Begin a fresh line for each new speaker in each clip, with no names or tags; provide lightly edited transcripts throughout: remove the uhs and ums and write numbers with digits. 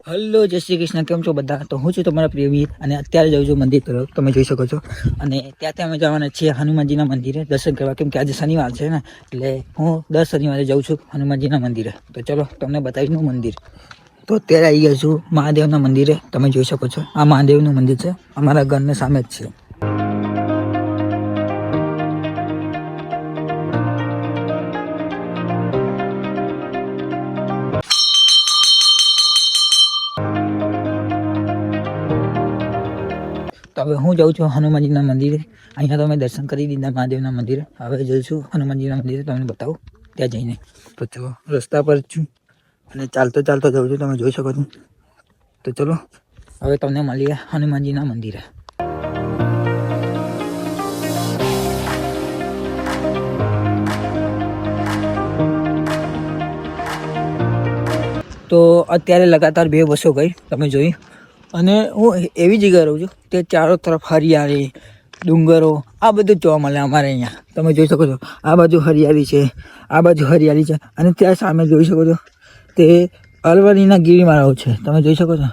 Hello, જય શ્રી કૃષ્ણ. કેમ છો બધા? તો હું છું તમારા પ્રિય વીર અને અત્યારે જાઉં છું મંદિર તરફ. તમે જોઈ શકો છો. અને ત્યાંથી અમે જવાના છીએ હનુમાનજીના મંદિરે દર્શન કરવા, કેમ કે આજે શનિવાર છે ને, એટલે હું દર શનિવારે જાઉં છું હનુમાનજીના મંદિરે. તો ચલો તમને બતાવીશું મંદિર. તો અત્યારે આવી ગયા છું મહાદેવના મંદિરે. તમે જોઈ શકો છો આ મહાદેવનું મંદિર છે, અમારા ઘરની સામે જ છે. તો હવે હું જાઉં છું હનુમાનજીના મંદિરે. અહીંયા તો અમે દર્શન કરી દીધા મહાદેવના મંદિરે. હવે જઉં છું હનુમાનજીના મંદિરે, તમને બતાવું ત્યાં જઈને. તો ચલો, રસ્તા પર છું અને ચાલતો ચાલતો જાઉં છું, તમે જોઈ શકો છો. તો ચલો હવે તમને મળીએ હનુમાનજીના મંદિરે. તો અત્યારે લગાતાર 2 બસો ગઈ, તમે જોઈ. અને હું એવી જગ્યાએ રહું છું કે ચારો તરફ હરિયાળી, ડુંગરો, આ બધું જોવા મળે અમારે અહીંયા. તમે જોઈ શકો છો આ બાજુ હરિયાળી છે, આ બાજુ હરિયાળી છે. અને ત્યાં સામે જોઈ શકો છો તે અરવલ્લીના ગિરિમાળાઓ છે, તમે જોઈ શકો છો.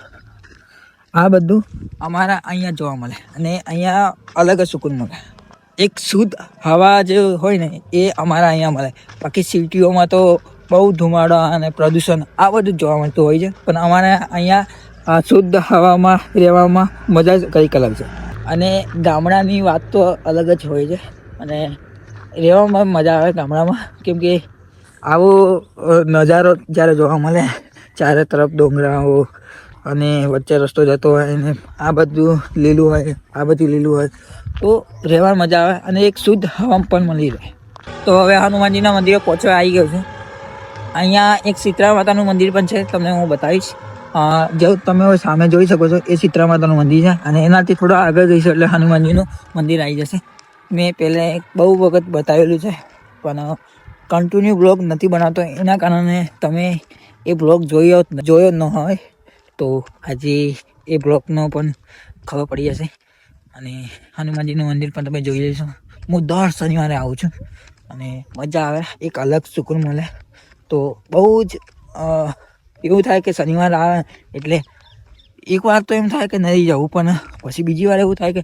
આ બધું અમારા અહીંયા જોવા મળે અને અહીંયા અલગ જ સુકૂન મળે. એક શુદ્ધ હવા જે હોય ને એ અમારા અહીંયા મળે. બાકી સિટીઓમાં તો બહુ ધુમાડા અને પ્રદૂષણ આ બધું જોવા મળતું હોય છે, પણ અમારે અહીંયા શુદ્ધ હવામાં રહેવામાં મજા જ કંઈક અલગ છે. અને ગામડાની વાત તો અલગ જ હોય છે અને રહેવામાં મજા આવે ગામડામાં, કેમ કે આવો નજારો જ્યારે જોવા મળે, ચારે તરફ ડોંગરાઓ અને વચ્ચે રસ્તો જતો હોય અને આ બધું લીલું હોય, આ બધું લીલું હોય, તો રહેવાની મજા આવે અને એક શુદ્ધ હવા પણ મળી રહે. તો હવે હનુમાનજીના મંદિરે પહોંચવા આવી ગયો છું. અહીંયા એક શીતળા માતાનું મંદિર પણ છે, તમને હું બતાવીશ. જો તમે સામે જોઈ શકો છો એ શીતળા માતાનું મંદિર છે અને એનાથી થોડા આગળ જઈશું એટલે હનુમાનજીનું મંદિર આવી જશે. મેં પહેલાં બહુ વખત બતાવેલું છે, પણ કન્ટિન્યુ બ્લોગ નથી બનાવતો, એના કારણે તમે એ બ્લોગ જોયો જ ન હોય. તો આજે એ બ્લોગનો પણ ખબર પડી જશે. અને હનુમાનજીનું મંદિર પણ તમે જોઈ લેશો. હું દર શનિવારે આવું છું અને મજા આવે, એક અલગ સુકૂન મળે. તો બહુ જ એવું થાય કે શનિવાર આવે એટલે એકવાર તો એમ થાય કે નહીં જવું, પણ પછી બીજી વાર એવું થાય કે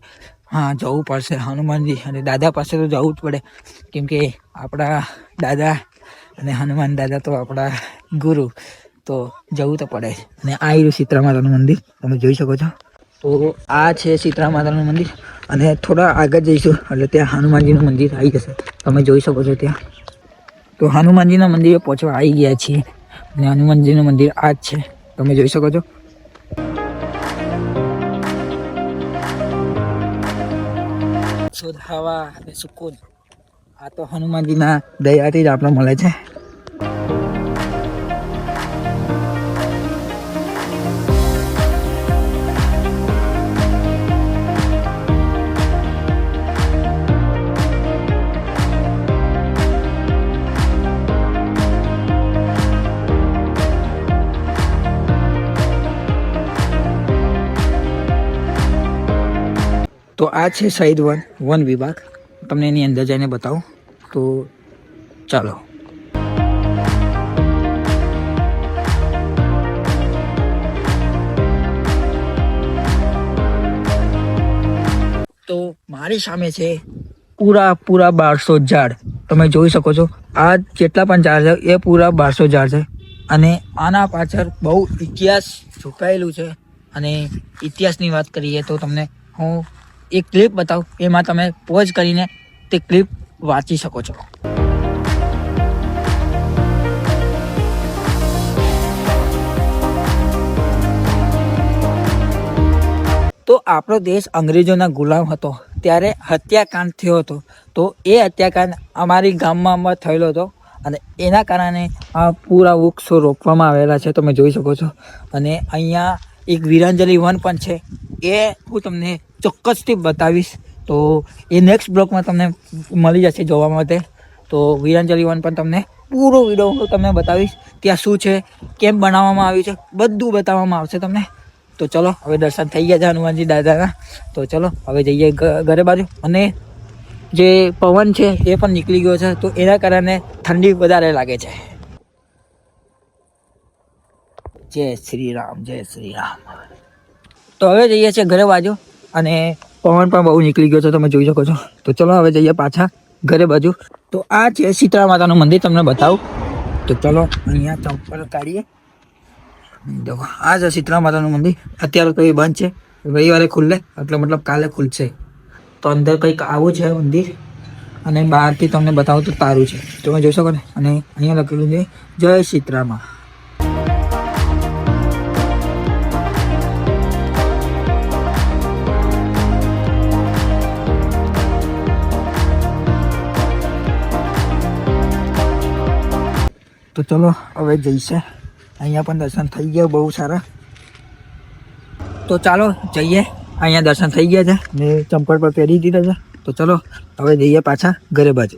હા જવું પડશે હનુમાનજી અને દાદા પાસે તો જવું જ પડે, કેમ કે આપણા દાદા અને હનુમાન દાદા તો આપણા ગુરુ, તો જવું તો પડે. અને આ રહ્યું શીતળા માતાનું મંદિર, તમે જોઈ શકો છો. તો આ છે શીતળા માતાનું મંદિર અને થોડા આગળ જઈશું એટલે ત્યાં હનુમાનજીનું મંદિર આવી જશે, તમે જોઈ શકો છો ત્યાં. તો હનુમાનજીના મંદિરે પહોંચવા આવી ગયા છીએ અને હનુમાનજીનું મંદિર આ જ છે, તમે જોઈ શકો છો. શુદ્ધ હવા અને સુકૂન આ તો હનુમાનજીના દયાથી જ આપણે મળે છે. તો આ છે શહીદ વન વિભાગ, તમને એની અંદર જઈને બતાવું. તો ચાલો. તો મારી સામે છે પૂરા 1200 ઝાડ, તમે જોઈ શકો છો. આ જેટલા પણ ઝાડ છે એ પૂરા 1200 ઝાડ છે. અને આના પાછળ બહુ ઇતિહાસ છુપાયેલું છે. અને ઇતિહાસની વાત કરીએ તો તમને હું એક ક્લિપ બતાવું, એમાં તમે પોઝ કરીને તે ક્લિપ વાંચી શકો છો. તો આપણો દેશ અંગ્રેજોના ગુલામ હતો ત્યારે હત્યાકાંડ થયો હતો. તો એ હત્યાકાંડ અમારી ગામમાં થયેલો હતો અને એના કારણે આ પૂરા વૃક્ષો રોપવામાં આવેલા છે, તમે જોઈ શકો છો. અને અહીંયા એક વીરાંજલી વન પણ છે, એ હું તમને ચોક્કસથી બતાવીશ. તો એ નેક્સ્ટ બ્લોગમાં તમને મળી જશે જોવા માટે. તો વીરાંજલી વન પણ તમને પૂરો વિડીયો હું તમને બતાવીશ, ત્યાં શું છે, કેમ બનાવવામાં આવ્યું છે, બધું બતાવવામાં આવશે તમને. તો ચલો, હવે દર્શન થઈ ગયા છે હનુમાનજી દાદાના. તો ચલો હવે જઈએ ઘરે બાજુ. અને જે પવન છે એ પણ નીકળી ગયો છે, તો એના કારણે ઠંડી વધારે લાગે છે. જય શ્રી રામ, જય શ્રી રામ. તો હવે જઈએ છીએ ઘરે બાજુ, અને પવન પણ બહુ નીકળી ગયો છે, તમે જોઈ શકો છો. તો ચલો હવે જઈએ પાછા ઘરે બાજુ. તો આ છે શીતળા માતાનું મંદિર, તમને બતાવું. તો ચલો અહીંયા ચંપલ કાઢીએ. देखो આ છે શીતળા માતાનું મંદિર. અત્યારે તો એ બંધ છે, રવિવારે ખુલ્લે, એટલે મતલબ કાલે ખુલશે. તો અંદર કંઈક આવું છે મંદિર, અને બહારથી તમને બતાવું તો તારું છે, તમે જોઈ શકો ને. અને અહીંયા લખેલું છે જય શીતળામાં. તો ચલો હવે જઈશે. અહીંયા પણ દર્શન થઈ ગયા બહુ સારા. તો ચાલો જઈએ. અહીંયા દર્શન થઈ ગયા છે ને ચંપલ પર પહેરી દીધા છે. તો ચલો હવે જઈએ પાછા ઘરે બાજુ.